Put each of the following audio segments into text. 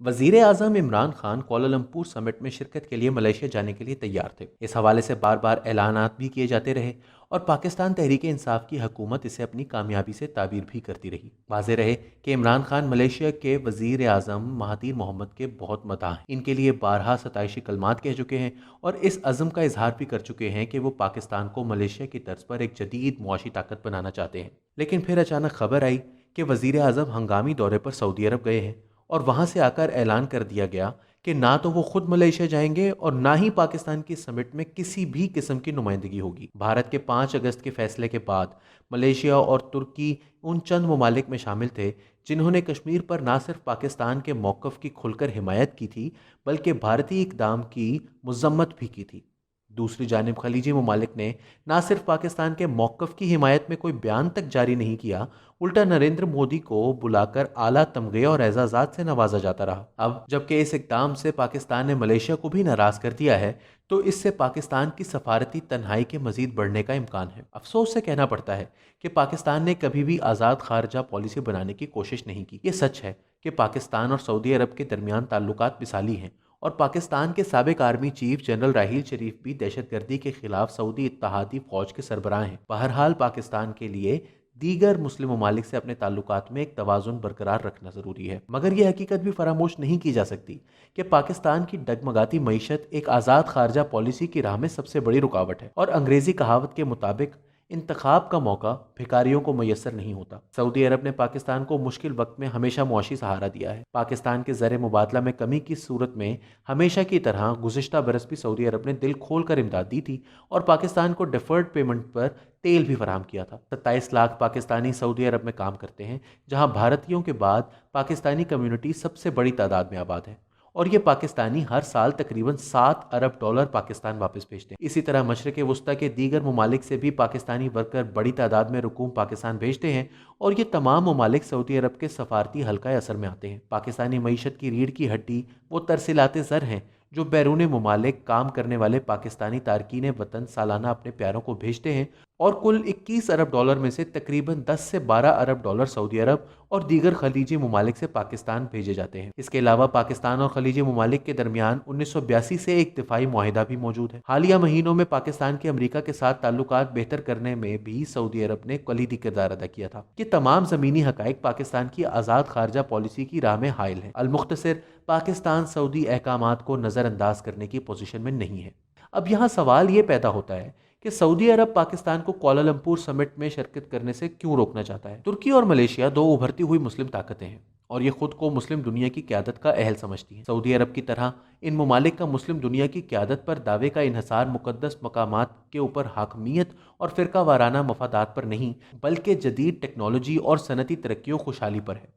वजीर आजम Imran Khan Kuala Lumpur summit में शिरकत के लिए मलेशिया जाने के लिए तैयार थे। इस हवाले से बार बार ऐलानात भी किए जाते रहे और पाकिस्तान तहरीक इंसाफ की हुकूमत इसे अपनी कामयाबी से ताबीर भी करती रही। वाज़ेह रहे कि इमरान खान मलेशिया के वजीर आजम महातीर मोहम्मद के बहुत मदाह हैं। इनके लिए बारहा सताइशी कलमात कह चुके हैं और इस अज़म का इजहार भी कर चुके हैं कि वो पाकिस्तान को मलेशिया की तर्ज पर एक जदीद मुआशी ताकत बनाना चाहते हैं। लेकिन फिर अचानक खबर आई कि वजीर आजम हंगामी दौरे पर सऊदी अरब गए हैं और वहां से आकर ऐलान कर दिया गया कि ना तो वो खुद मलेशिया जाएंगे और ना ही पाकिस्तान की समिट में किसी भी किस्म की नुमाइंदगी होगी। भारत के 5 अगस्त के फैसले के बाद मलेशिया और तुर्की उन चंद ममालिक में शामिल थे जिन्होंने कश्मीर पर ना सिर्फ पाकिस्तान के मौक़िफ़ की खुलकर हिमायत की थी बल्कि भारतीय इक़दाम की मज़म्मत भी की थी। दूसरी जानिब खलीजी ममालिक ने ना सिर्फ पाकिस्तान के मौक़िफ़ की हिमायत में कोई बयान तक जारी नहीं किया, उल्टा नरेंद्र मोदी को बुलाकर आला तमगे और एजाज़ात से नवाजा जाता रहा। अब जबकि इस इक़दाम से पाकिस्तान ने मलेशिया को भी नाराज़ कर दिया है तो इससे पाकिस्तान की सफारती तन्हाई के मज़ीद बढ़ने का इम्कान है। अफसोस से कहना पड़ता है कि पाकिस्तान ने कभी भी आज़ाद खारजा पॉलिसी बनाने की कोशिश नहीं की। ये सच है कि पाकिस्तान और सऊदी अरब के दरमियान ताल्लुकात मिसाली हैं और पाकिस्तान के साबिक आर्मी चीफ जनरल राहील शरीफ भी दहशतगर्दी के खिलाफ सऊदी इत्तहादी फौज के सरबराह हैं। बहरहाल पाकिस्तान के लिए दीगर मुस्लिम ममालिक से अपने ताल्लुकात में एक तवाज़ुन बरकरार रखना ज़रूरी है, मगर यह हकीकत भी फरामोश नहीं की जा सकती कि पाकिस्तान की डगमगाती मईशत एक आज़ाद खारजा पॉलिसी की राह में सबसे बड़ी रुकावट है और अंग्रेज़ी कहावत के मुताबिक इंतखाब का मौका भिखारियों को मैसर नहीं होता। सऊदी अरब ने पाकिस्तान को मुश्किल वक्त में हमेशा मुआशी सहारा दिया है। पाकिस्तान के ज़र मुबादला में कमी की सूरत में हमेशा की तरह गुज़िश्ता बरस भी सऊदी अरब ने दिल खोल कर इमदाद दी थी और पाकिस्तान को डिफर्ड पेमेंट पर तेल भी फराहम किया था। 27 लाख पाकिस्तानी सऊदी अरब में काम करते हैं, जहाँ भारतीयों के बाद पाकिस्तानी कम्युनिटी सबसे बड़ी तादाद में आबाद है और ये पाकिस्तानी हर साल तकरीबन 7 अरब डॉलर पाकिस्तान वापस भेजते हैं। इसी तरह मशरक़ वस्ता के दीगर ममालिक से भी पाकिस्तानी वर्कर बड़ी तादाद में रकूम पाकिस्तान भेजते हैं और ये तमाम ममालिक सऊदी अरब के सफारती हल्का असर में आते हैं। पाकिस्तानी मईशत की रीढ़ की हड्डी वो तरसीलाते ज़र हैं जो बैरून ममालिक काम करने वाले पाकिस्तानी तारकीन वतन सालाना अपने प्यारों को भेजते हैं और कुल 21 अरब डॉलर में से तकरीबन 10 से 12 अरब डॉलर सऊदी अरब और दीगर खलीजी ममालिक से पाकिस्तान भेजे जाते हैं। इसके अलावा पाकिस्तान और खलीजी ममालिक के दरमियान 1982 से एक दिफाई मुआहिदा भी मौजूद है। हालिया महीनों में पाकिस्तान के अमरीका के साथ ताल्लुकात बेहतर करने में भी सऊदी अरब ने कलीदी किरदार अदा किया था। ये तमाम ज़मीनी हक़ाइक़ पाकिस्तान की आज़ाद खारजा पॉलिसी की राह में हाइल है। अलमुख्तसर पाकिस्तान सऊदी अहकामात को नज़रअंदाज करने की पोजीशन में नहीं है। अब यहाँ सवाल ये पैदा होता है कि सऊदी अरब पाकिस्तान को कोलालमपुर समिट में शिरकत करने से क्यों रोकना चाहता है। तुर्की और मलेशिया दो उभरती हुई मुस्लिम ताकतें हैं और ये खुद को मुस्लिम दुनिया की क़यादत का अहल समझती हैं। सऊदी अरब की तरह इन ममालिक का मुस्लिम दुनिया की क़यादत पर दावे का इन्हसार मुक़द्दस मकामात के ऊपर हाकमियत और फ़िरका वाराना मफादात पर नहीं बल्कि जदीद टेक्नोलॉजी और सनती तरक्की और खुशहाली पर है।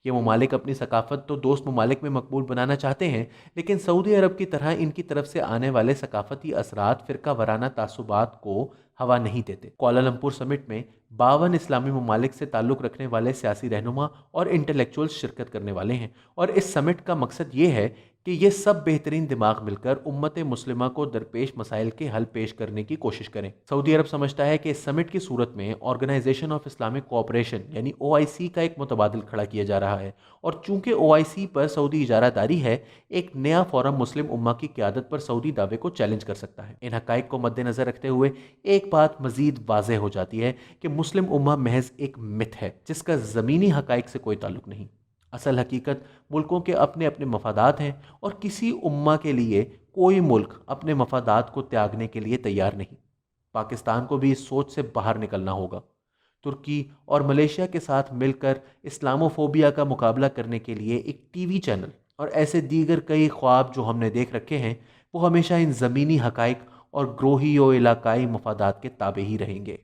ये ममालिक अपनी सकाफत तो दोस्त ममालिक में मकबूल बनाना चाहते हैं, लेकिन सऊदी अरब की तरह इनकी तरफ से आने वाले सकाफती असरात फ़िरका वाराना तासुबात को हवा नहीं देते। कोलालमपुर समिट में 52 इस्लामी ममालिक से ताल्लुक़ रखने वाले सियासी रहनुमा और इंटेलेक्चुअल्स शिरकत करने वाले हैं और इस समिट का मकसद ये है कि ये सब बेहतरीन दिमाग मिलकर उम्मत मुस्लिमा को दरपेश मसाइल के हल पेश करने की कोशिश करें। सऊदी अरब समझता है कि इस समिट की सूरत में ऑर्गेनाइजेशन ऑफ इस्लामिक कोऑपरेशन यानी OIC का एक मुतबादिल खड़ा किया जा रहा है और चूंकि OIC पर सऊदी इजारादारी है, एक नया फोरम मुस्लिम उम्मा की क़यादत पर सऊदी दावे को चैलेंज कर सकता है। इन हक़ाइक़ को मद्देनज़र रखते हुए एक बात मज़ीद वाज़ेह हो जाती है कि मुस्लिम उम्मा महज एक मिथ है जिसका ज़मीनी हक़ाइक़ से कोई ताल्लुक़ नहीं। असल हकीकत मुल्कों के अपने अपने मफादात हैं और किसी उम्मा के लिए कोई मुल्क अपने मफादात को त्यागने के लिए तैयार नहीं। पाकिस्तान को भी इस सोच से बाहर निकलना होगा। तुर्की और मलेशिया के साथ मिलकर इस्लामोफोबिया का मुकाबला करने के लिए एक TV चैनल और ऐसे दीगर कई ख्वाब जो हमने देख रखे हैं वो हमेशा इन ज़मीनी हक़ाइक़ और ग्रोही व इलाकाई मफादात के ताबे ही रहेंगे।